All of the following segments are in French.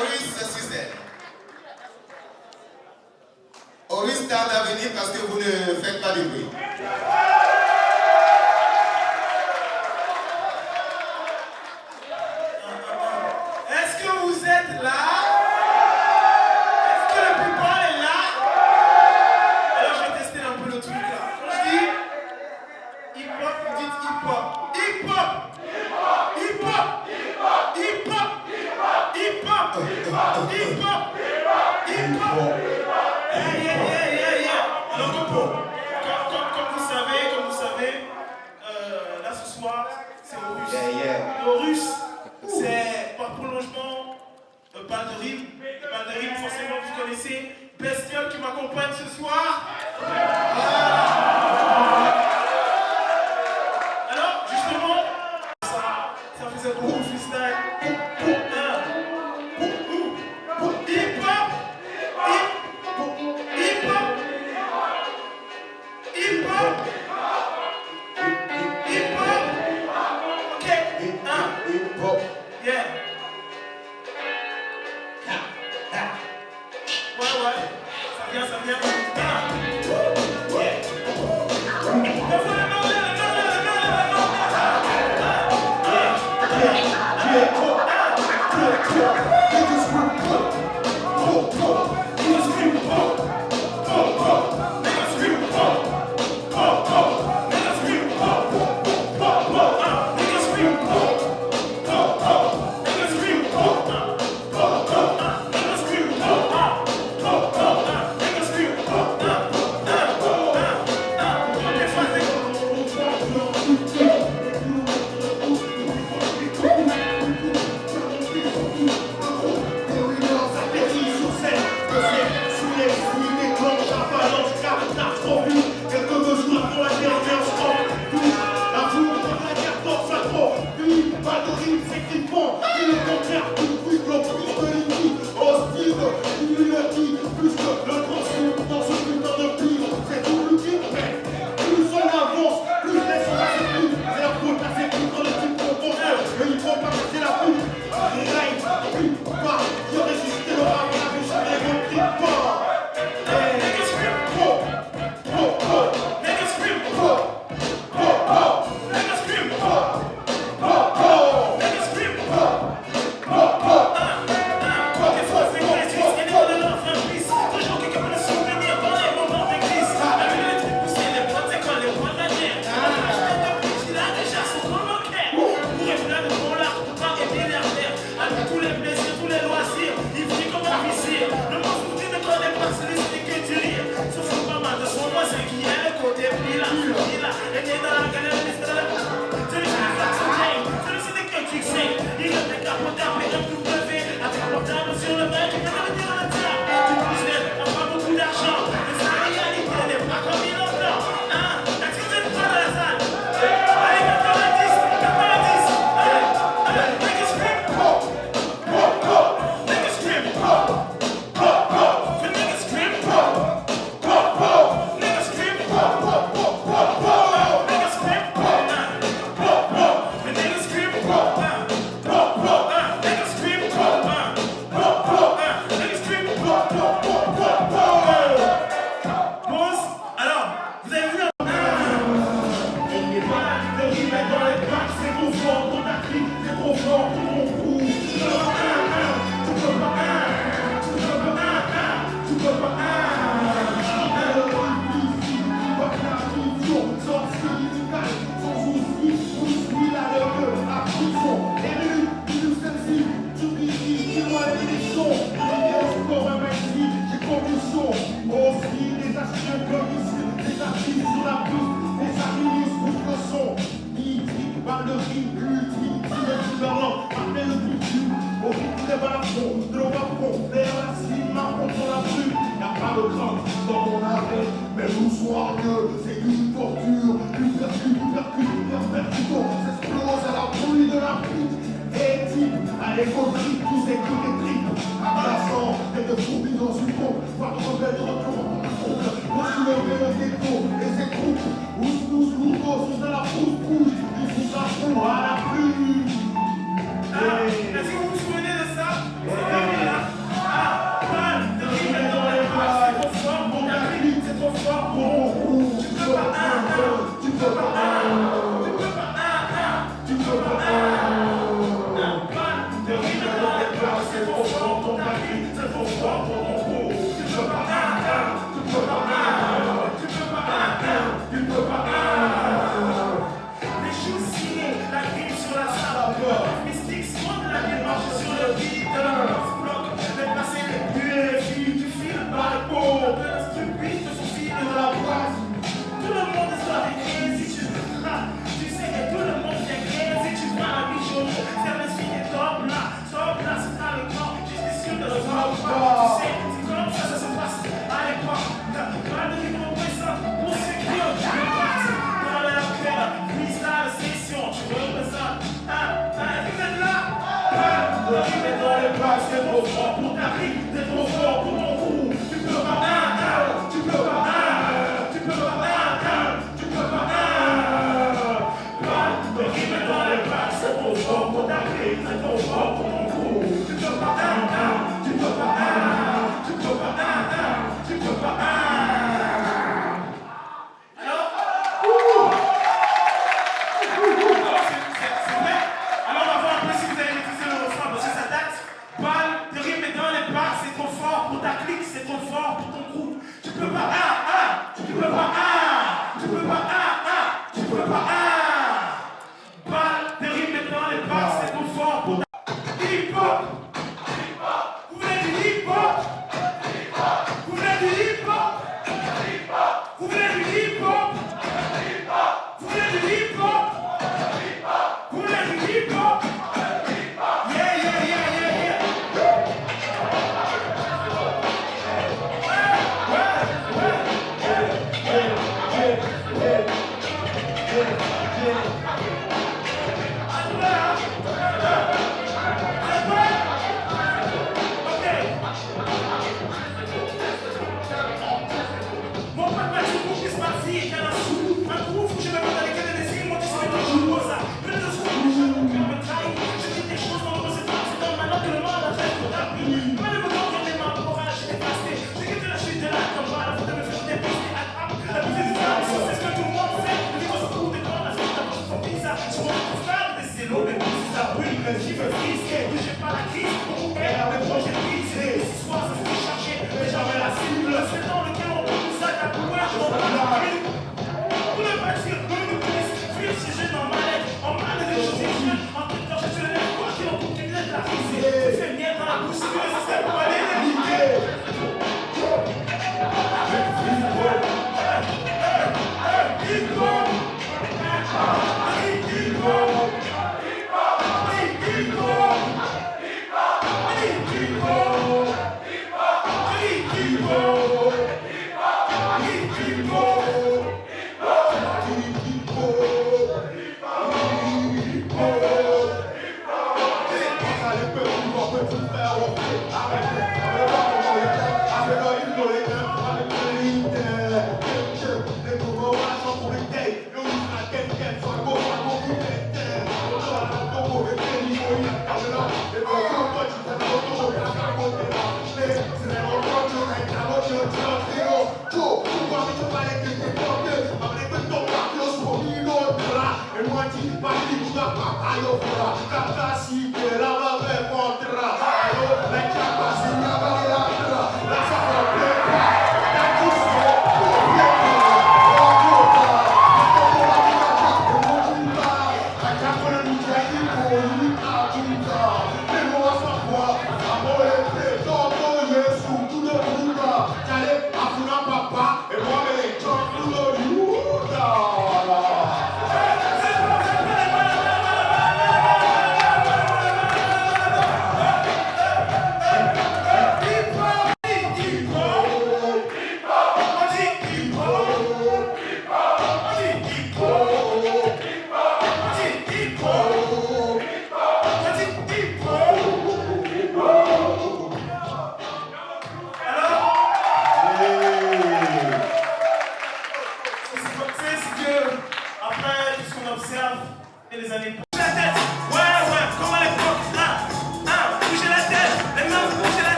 Horus Suzel. Horus tarde à venir parce que vous ne faites pas de bruit. Est-ce que vous êtes là? Est-ce que le people est là? Alors je vais tester un peu le truc là. Quand je dis hip-hop, vous dites hip-hop. Hip-hop! Hip-hop! Hip-hop! Hip-hop! Hip-hop! Hip-hop! Alors comme vous savez, là ce soir, c'est Horus. Horus, c'est par prolongement balle de rime. Balle de rime, forcément, vous connaissez. Bestiole qui m'accompagne ce soir. Alors, justement, ça faisait beaucoup de freestyle. Est-ce que vous vous souvenez de ça? c'est trop fort pour ta vie, c'est trop fort pour ton coup. Tu peux pas, tu peux pas, tu peux pas, tu peux pas. Les choses signées, la grille sur la saveur. Mystique, soit de la démarche sur le beat. Faites passer les buts, les filles, tu files par le pot. Stupide, te soucie de la boîte. Tout le monde est sur des crises, si tu sais que tout le monde est crazy, si tu vas à Bichot, c'est le signe est top là, c'est à l'écran, juste des cieux de top là. Tu sais, c'est comme ça se passe à l'époque. Pas de récompense, on sait que tu passes dans la cœur, freestyle session, tu représentes. Vous êtes là? Le rythme est dans les bras, c'est trop fort pour ta vie, c'est trop fort pour ton coup. Tu peux pas, tu peux pas, tu peux pas, tu peux pas. Le rythme est dans les bras, c'est trop fort pour ta vie, c'est trop fort pour ton coup. Tu peux pas, tu peux pas, tu peux pas, tu peux pas. Alors, on va voir un peu si vous avez maîtrisé le refrain, parce que ça date. Balle, le rythme est dans les bras, c'est trop fort pour ta clique, c'est trop fort pour ton groupe. Tu peux pas, tu peux pas, tu peux pas, tu peux pas. Balle, le rythme est dans les bras, c'est trop fort pour ta hip-hop. Vous voulez du hip-hop? Vous voulez du hip-hop? Vous voulez du hip-hop? Vous voulez du hip-hop? Vous voulez du hip-hop? Yeah, yeah, yeah, yeah, yeah. Mon pote m'a dit pour qu'il se passe, il y a un sou. Un groupe où je vais mettre avec des signes, moi tu sais que je joue ça. Mais le soir, mon cœur me trahit. Je dis des choses dans le c'est pas, c'est dans ma langue que le mal a fait pour tapis. Pas de me donner ma morale, j'ai dépassé. J'ai quitté la chute de la combat, la faute de me faire des pistes et attrape. La musique du temps, c'est ce que tout le monde fait. Le niveau se trouve des corps, la suite de son bizarre. Je vois mon frère, des stylos, mais tout ça brûle. J'y veux risquer, que j'ai pas la crise. Pour elle, les projets brisés. Ce soir, ça se fait charger, mais jamais la cible. C'est dans lequel on trouve ça, ta couleur, on va la rue. Pour le bâtir, comme une police, fuir si j'ai dans ma lettre. En mal de choses écrites, en tête quand je suis le lèvre, quoi qu'il en trouve une lettre à riser. Tu fais miel dans la bouche, si tu veux, c'est pour aller l'idée. Capacité, la va faire contre. La capacité.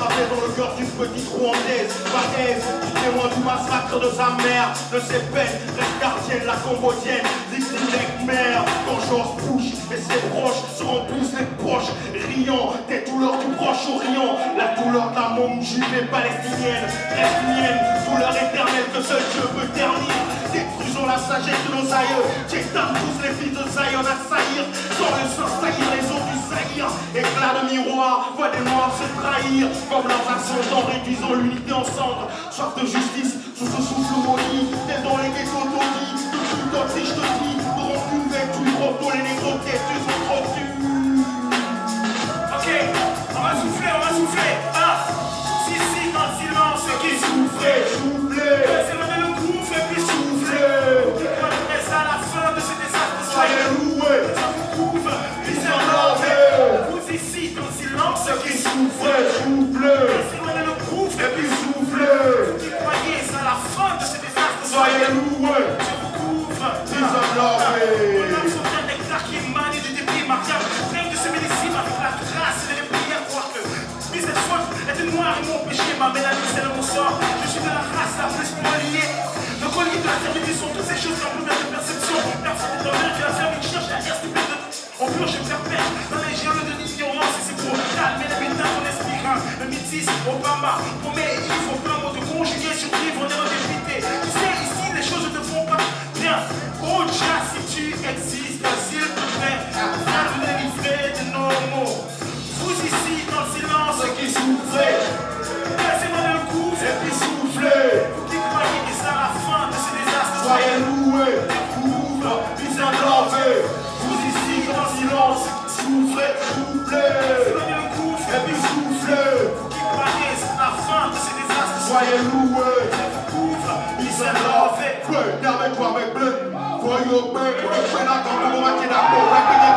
paix dans le cœur d'une petite Rwandaise. Malaise, témoin du massacre de sa mère, de ses peines, reste gardienne, la cambodgienne, victime mère. Quand George Bush et ses proches se remplissent les poches, riant des douleurs du Proche-Orient, la douleur de la môme juive et palestinienne, reste mienne, douleur éternelle que seul Dieu peut ternir. Détruisons la sagesse de nos aïeux, j'éteins tous les fils de Zion à saillir, sans le sang saillir les eaux du Zaïre. Éclat de miroir, voix des noirs se trahir, comme leurs ascendants réduisant l'unité en cendres. Soif de justice, sous ce souffle maudit, t'es dans les ghettos taudis, de tout temps si je te dis, n'auront plus vêtu, trop les négros têtus sont trop tus. Ok, on va souffler. Ah, si, dans le silence, qui souffrait, c'est le groupe et puis souffler. Et ça, à la fin de ce désastre, Soyez loués, ça vous couvre, puis c'est vous ici, dans le silence, qui soufflez, c'est le groupe et puis soufflez. qui croyez, c'est à la fin de ce désastre, Soyez loués, je vous couvre. ils ont lavé. Mon âme sont un éclat qui émane du débris mariable, plein de ce médecine avec la grâce et les prières, croire que puis cette faute était noire et mon péché, ma mélanine c'est le mon sort. Je suis de la race la plus liée. Le collier de la servitude sont toutes ces choses qui ont plus de perception. Personne n'est dans l'air que la famille cherche à stupide. On purge et perpète dans les géoles de l'ignorance et c'est pour calmer les méthodes qu'on explique. Le métis, Obama, promet et il faut plein mot de conjuguer, survivre, on est redépité. Tu sais, ici les choses ne font pas bien. Oh, Jah, si tu existes, s'il te plaît, viens nous délivrer de nos mots. Vous ici, dans le silence, Ceux qui souffraient, laissez-moi le coup, et puis soufflez. vous qui croyez que c'est à la fin de ce désastre. Soyez loués, couvre, puis c'est lavé. Vous ici, dans le silence, souffrez, soufflez. Laissez-moi le coup, Et puis soufflez. vous qui croyez que c'est à la fin de ce désastre. Soyez loués, Couvre, puis c'est lavé. Ouais, n'avez-toi avec bleu. Voyons, la quand on va qu'il a